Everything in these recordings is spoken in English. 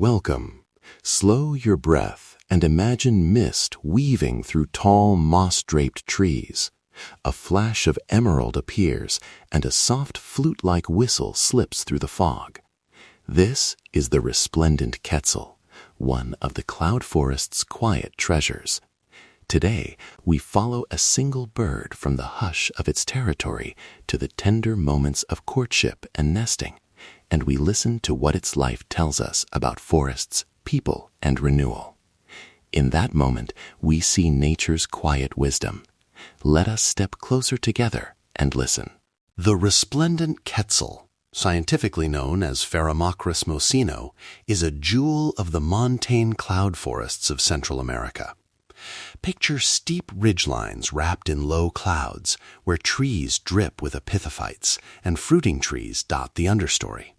Welcome. Slow your breath and imagine mist weaving through tall moss-draped trees. A flash of emerald appears and a soft flute-like whistle slips through the fog. This is the resplendent Quetzal, one of the cloud forest's quiet treasures. Today, we follow a single bird from the hush of its territory to the tender moments of courtship and nesting, and we listen to what its life tells us about forests, people, and renewal. In that moment, we see nature's quiet wisdom. Let us step closer together and listen. The resplendent Quetzal, scientifically known as Pharamacris mosino, is a jewel of the montane cloud forests of Central America. Picture steep ridgelines wrapped in low clouds, where trees drip with epiphytes and fruiting trees dot the understory.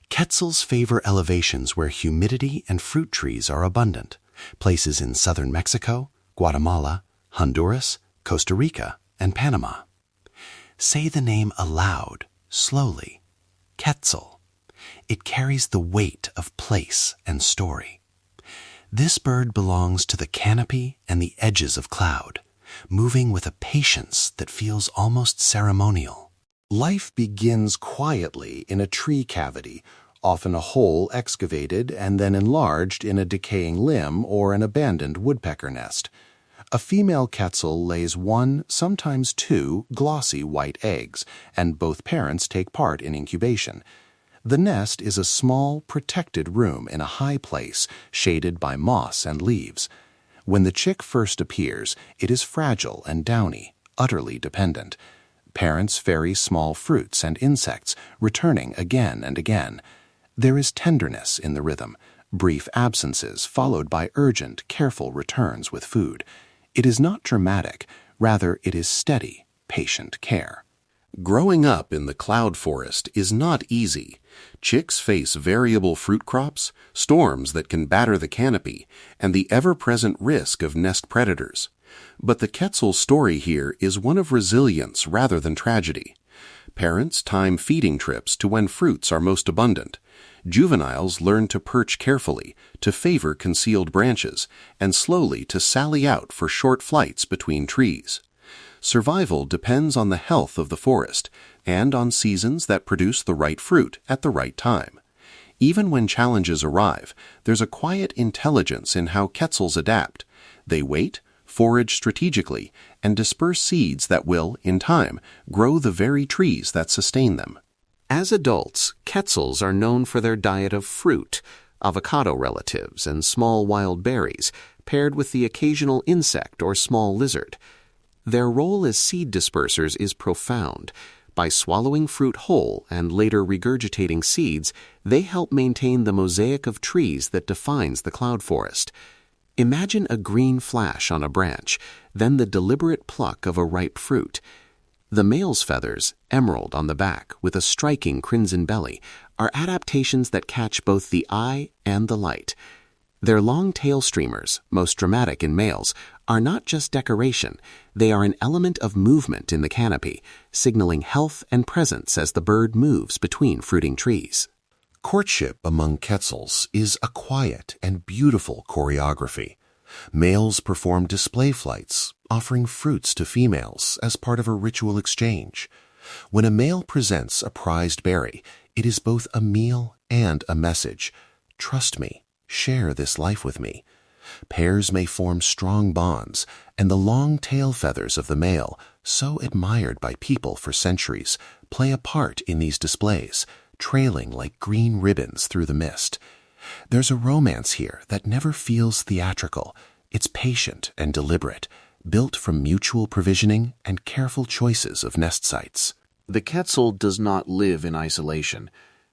Quetzals favor elevations where humidity and fruit trees are abundant, places in southern Mexico, Guatemala, Honduras, Costa Rica, and Panama. Say the name aloud, slowly. Quetzal. It carries the weight of place and story. This bird belongs to the canopy and the edges of cloud, moving with a patience that feels almost ceremonial. Life begins quietly in a tree cavity, often a hole excavated and then enlarged in a decaying limb or an abandoned woodpecker nest. A female Quetzal lays one, sometimes two, glossy white eggs, and both parents take part in incubation. The nest is a small, protected room in a high place, shaded by moss and leaves. When the chick first appears, it is fragile and downy, utterly dependent. Parents ferry small fruits and insects, returning again and again. There is tenderness in the rhythm, brief absences followed by urgent, careful returns with food. It is not dramatic, rather it is steady, patient care. Growing up in the cloud forest is not easy. Chicks face variable fruit crops, storms that can batter the canopy, and the ever-present risk of nest predators. But the Quetzal's story here is one of resilience rather than tragedy. Parents time feeding trips to when fruits are most abundant. Juveniles learn to perch carefully, to favor concealed branches, and slowly to sally out for short flights between trees. Survival depends on the health of the forest and on seasons that produce the right fruit at the right time. Even when challenges arrive, there's a quiet intelligence in how Quetzals adapt. They wait, forage strategically, and disperse seeds that will, in time, grow the very trees that sustain them. As adults, Quetzals are known for their diet of fruit, avocado relatives, and small wild berries, paired with the occasional insect or small lizard. Their role as seed dispersers is profound. By swallowing fruit whole and later regurgitating seeds, they help maintain the mosaic of trees that defines the cloud forest. Imagine a green flash on a branch, then the deliberate pluck of a ripe fruit. The male's feathers, emerald on the back with a striking crimson belly, are adaptations that catch both the eye and the light. Their long tail streamers, most dramatic in males, are not just decoration, they are an element of movement in the canopy, signaling health and presence as the bird moves between fruiting trees. Courtship among Quetzals is a quiet and beautiful choreography. Males perform display flights, offering fruits to females as part of a ritual exchange. When a male presents a prized berry, it is both a meal and a message. Trust me, share this life with me. Pairs may form strong bonds, and the long tail feathers of the male, so admired by people for centuries, play a part in these displays, trailing like green ribbons through the mist. There's a romance here that never feels theatrical. It's patient and deliberate, built from mutual provisioning and careful choices of nest sites. The Quetzal does not live in isolation.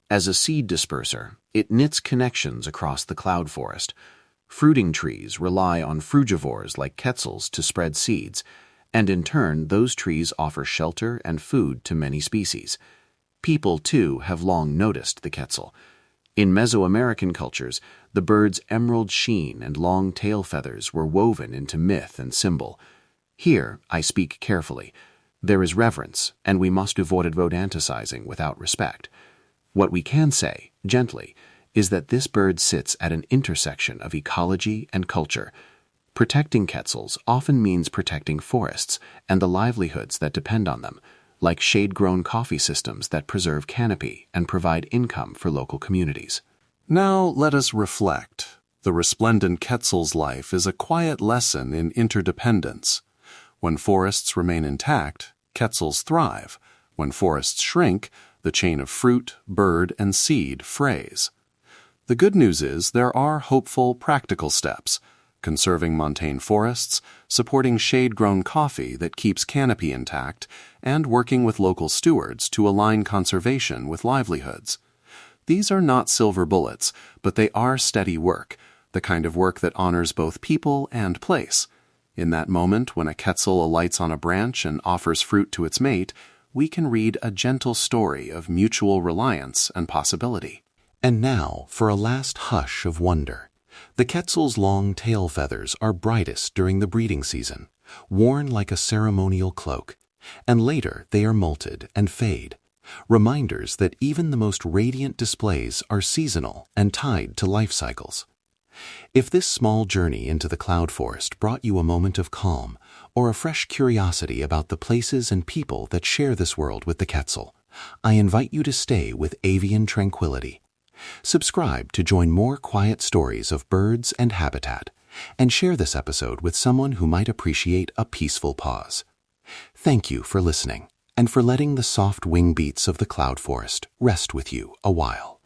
As a seed disperser, it knits connections across the cloud forest. Fruiting trees rely on frugivores like Quetzals to spread seeds, and in turn those trees offer shelter and food to many species. People, too, have long noticed the Quetzal. In Mesoamerican cultures, the bird's emerald sheen and long tail feathers were woven into myth and symbol. Here, I speak carefully. There is reverence, and we must avoid romanticizing without respect. What we can say, gently, is that this bird sits at an intersection of ecology and culture. Protecting quetzals often means protecting forests and the livelihoods that depend on them, like shade-grown coffee systems that preserve canopy and provide income for local communities. Now let us reflect. The resplendent quetzal's life is a quiet lesson in interdependence. When forests remain intact, quetzals thrive. When forests shrink, the chain of fruit, bird, and seed frays. The good news is there are hopeful, practical steps: conserving montane forests, supporting shade-grown coffee that keeps canopy intact, and working with local stewards to align conservation with livelihoods. These are not silver bullets, but they are steady work, the kind of work that honors both people and place. In that moment when a quetzal alights on a branch and offers fruit to its mate, we can read a gentle story of mutual reliance and possibility. And now for a last hush of wonder. The quetzal's long tail feathers are brightest during the breeding season, worn like a ceremonial cloak, and later they are molted and fade, reminders that even the most radiant displays are seasonal and tied to life cycles. If this small journey into the cloud forest brought you a moment of calm or a fresh curiosity about the places and people that share this world with the quetzal, I invite you to stay with Avian Tranquility. Subscribe to join more quiet stories of birds and habitat, and share this episode with someone who might appreciate a peaceful pause. Thank you for listening and for letting the soft wing beats of the cloud forest rest with you a while.